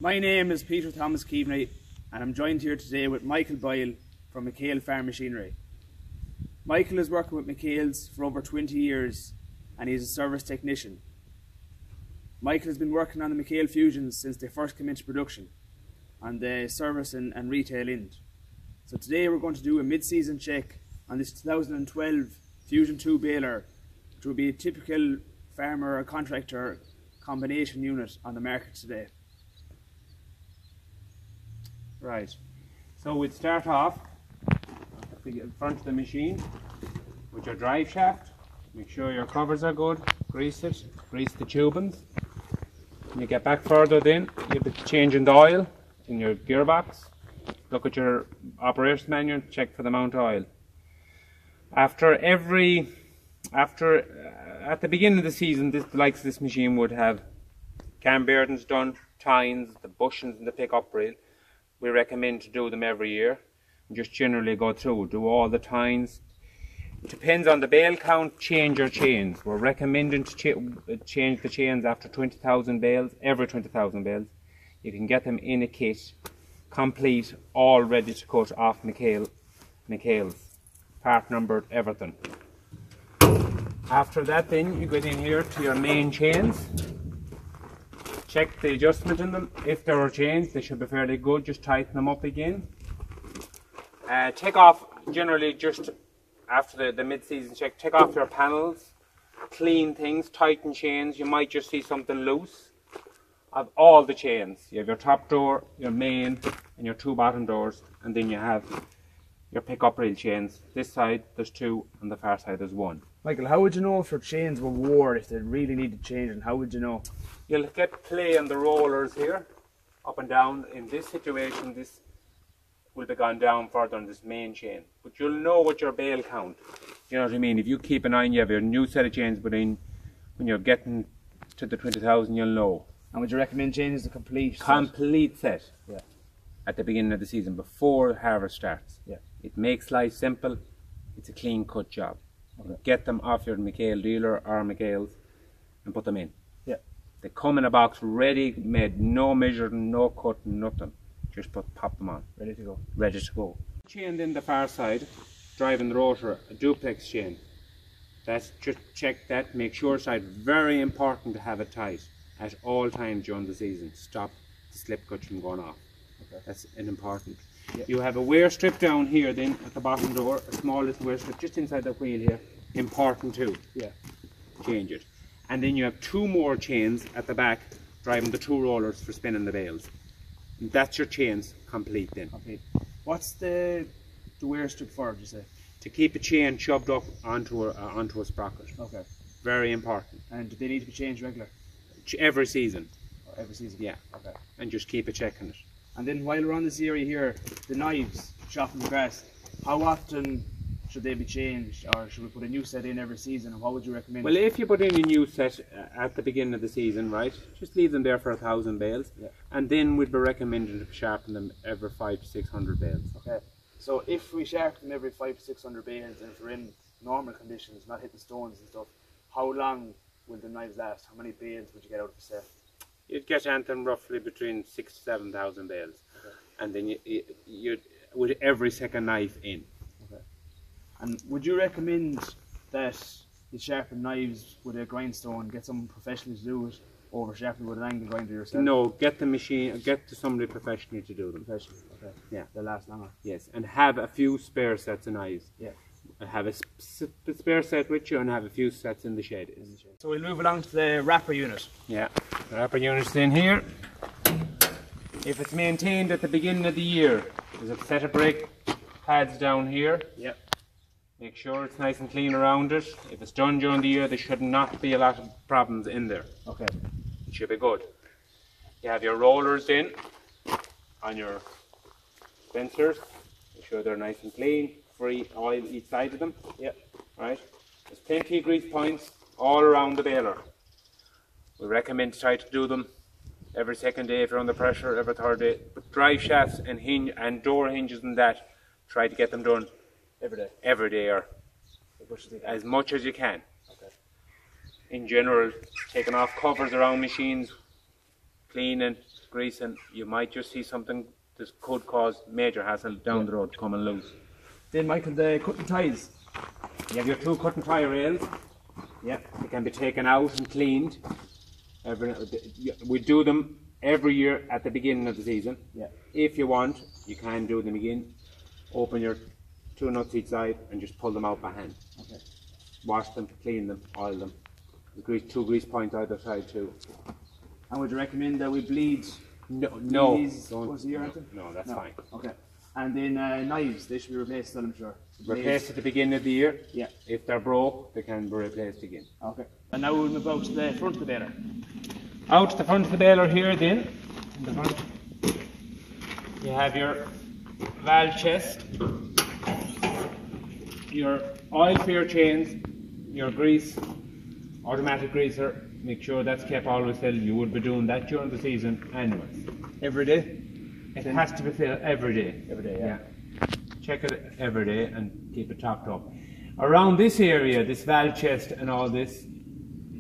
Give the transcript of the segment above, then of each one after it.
My name is Peter Thomas Keaveney and I'm joined here today with Michael Boyle from McHale Farm Machinery. Michael is working with McHale's for over 20 years and he's a service technician. Michael has been working on the McHale Fusions since they first came into production on the service and retail end. So today we're going to do a mid-season check on this 2012 Fusion 2 baler, which will be a typical farmer or contractor combination unit on the market today. Right, so we'd start off in front of the machine with your drive shaft. Make sure your covers are good, grease it, grease the tubings. When you get back further then, you'll be changing the oil in your gearbox. Look at your operator's manual, check for the amount of oil. At the beginning of the season, the likes of this machine would have cam bearings done, tines, the bushings and the pickup rail. We recommend to do them every year. Just generally go through, do all the tines. It depends on the bale count, change your chains. We're recommending to change the chains after 20,000 bales, every 20,000 bales. You can get them in a kit, complete, all ready to cut off McHale's, part numbered, everything. After that then, you get in here to your main chains. Check the adjustment in them. If there are chains, they should be fairly good. Just tighten them up again. Take off, generally just after the mid-season check, take off your panels, clean things, tighten chains. You might just see something loose. Of all the chains, you have your top door, your main, and your two bottom doors, and then you have your pickup rail chains. This side there's two, and the far side there's one. Michael, how would you know if your chains were wore, if they really needed changing? How would you know? You'll get play on the rollers here, up and down. In this situation, this will be gone down further on this main chain. But you'll know what your bale count. You know what I mean? If you keep an eye and you have your new set of chains, but when you're getting to the 20,000, you'll know. And would you recommend changing the complete set? Yeah. At the beginning of the season, before harvest starts. Yeah. It makes life simple. It's a clean cut job. Okay. Get them off your McHale dealer or McHale's and put them in. Yeah. They come in a box ready made, no measuring, no cutting, nothing. Just pop them on. Ready to go. Ready to go. Chain in the far side, driving the rotor, a duplex chain. That's just check that, make sure it's tight. Very important to have it tight at all times during the season. Stop the slip cut from going off. Okay. That's an important. Yeah. You have a wear strip down here then at the bottom door, a small little wear strip just inside the wheel here. Important too. Yeah. Change it. And then you have two more chains at the back driving the two rollers for spinning the bales. And that's your chains complete then. Okay. What's the wear strip for, do you say? To keep a chain shoved up onto a sprocket. Okay. Very important. And do they need to be changed regular? Every season. Or every season? Yeah. Okay. And just keep a checking it. And then while we're on this area here, the knives, chopping the grass, how often should they be changed, or should we put a new set in every season, and what would you recommend? Well, if you put in a new set at the beginning of the season, right, just leave them there for 1,000 bales, yeah. And then we'd be recommending to sharpen them every 500 to 600 bales. Okay, so if we sharpen them every 500 to 600 bales, and if we're in normal conditions, not hitting stones and stuff, how long will the knives last? How many bales would you get out of a set? You'd get anything roughly between 6,000 to 7,000 bales, okay. And then you'd with every second knife in. Okay. And would you recommend that you sharpen knives with a grindstone, get someone professional to do it, over sharpening with an angle grinder yourself? No, get the machine, get to somebody professionally to do them. Professional, okay. Yeah. They'll last longer. Yes, and have a few spare sets of knives. Yeah. Have a spare set with you and have a few sets in the shed. So we'll move along to the wrapper unit. Yeah, the wrapper unit's in here. If it's maintained at the beginning of the year, there's a set of brake pads down here. Yep. Make sure it's nice and clean around it. If it's done during the year, there should not be a lot of problems in there. Okay. It should be good. You have your rollers in on your dispensers. Make sure they're nice and clean, free oil each side of them. Yep. Right. There's plenty of grease points all around the baler. We recommend to try to do them every second day if you're under pressure, every third day. But drive shafts and door hinges and that, try to get them done every day or as much as you can. Okay. In general, taking off covers around machines cleaning, greasing, you might just see something that could cause major hassle down the road coming loose. Then Michael, the cut and ties. You have your 2 cut and tie rails. Yeah, they can be taken out and cleaned. We do them every year at the beginning of the season. Yeah. If you want, you can do them again. Open your 2 nuts each side and just pull them out by hand. Okay. Wash them, clean them, oil them. 2 grease points either side too. And would you recommend that we bleed? No, These once a year? no, that's fine. Okay. And then knives, they should be replaced, I'm sure. Replaced at the beginning of the year. Yeah. If they're broke, they can be replaced again. Okay. And now we'll move out to the front of the baler. Out to the front of the baler here then, in the front, you have your valve chest, your oil for your chains, your grease, automatic greaser. Make sure that's kept always filled. You would be doing that during the season anyways. Every day? It has to be filled every day. Every day, yeah. Check it every day and keep it topped up. Around this area, this valve chest and all this,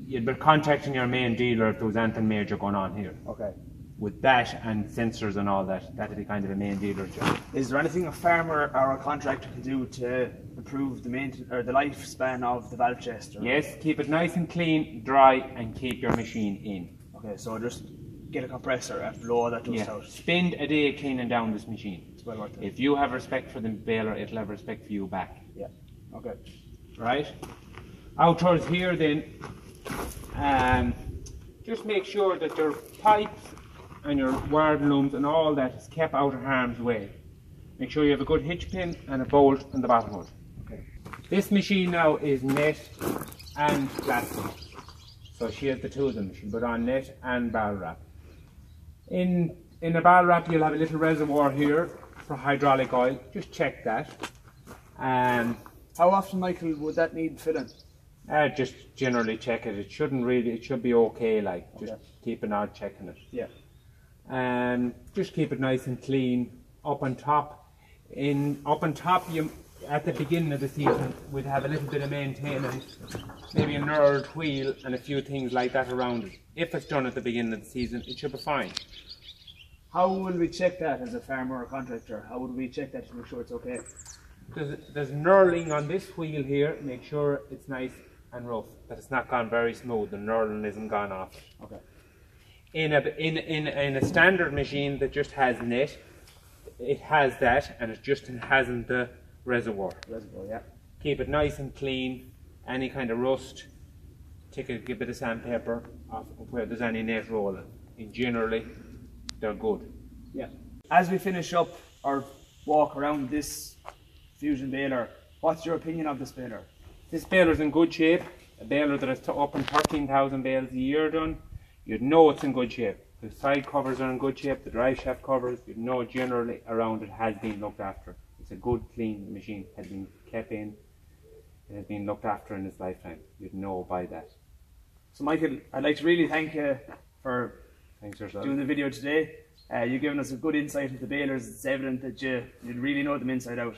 you'd be contacting your main dealer if there was anything major going on here. Okay. With that and sensors and all that, that'd be kind of a main dealer job. Is there anything a farmer or a contractor can do to improve the the lifespan of the valve chest? Or? Yes, keep it nice and clean, dry, and keep your machine in. Okay, so just get a compressor and blow that dust out. Spend a day cleaning down this machine. It's well worth it. If you have respect for the baler, it'll have respect for you back. Yeah. Okay. Right? Out towards here then, just make sure that your pipes and your wire looms and all that is kept out of harm's way. Make sure you have a good hitch pin and a bolt on the bottom hood. Okay. This machine now is net and plastic. So she has the 2 of them. She'll put on net and barrel wrap. In a barrel wrap you'll have a little reservoir here for hydraulic oil. Just check that. How often, Michael, would that need filling? Just generally check it. It should be okay, like, just keep an eye checking it. Yeah. Just keep it nice and clean. Up on top, you at the beginning of the season we'd have a little bit of maintenance, maybe a knurled wheel and a few things like that around it. If it's done at the beginning of the season, it should be fine. How will we check that as a farmer or contractor? How would we check that to make sure it's okay? There's knurling on this wheel here. Make sure it's nice and rough, that it's not gone very smooth. The knurling isn't gone off. Okay. In a standard machine that just has net, it has that, and it just hasn't the reservoir. Yeah. Keep it nice and clean. Any kind of rust, take a bit of sandpaper off where there's any net rolling. And generally, they're good. Yeah. As we finish up our walk around this Fusion baler, what's your opinion of this baler? This baler's in good shape. A baler that has up in 13,000 bales a year done. You'd know it's in good shape. The side covers are in good shape, the drive shaft covers, you'd know generally around it has been looked after. It's a good, clean machine, has been kept in, it has been looked after in its lifetime. You'd know by that. So Michael, I'd like to really thank you for yourself. Doing the video today. You've given us a good insight into the balers. It's evident that you really know them inside out.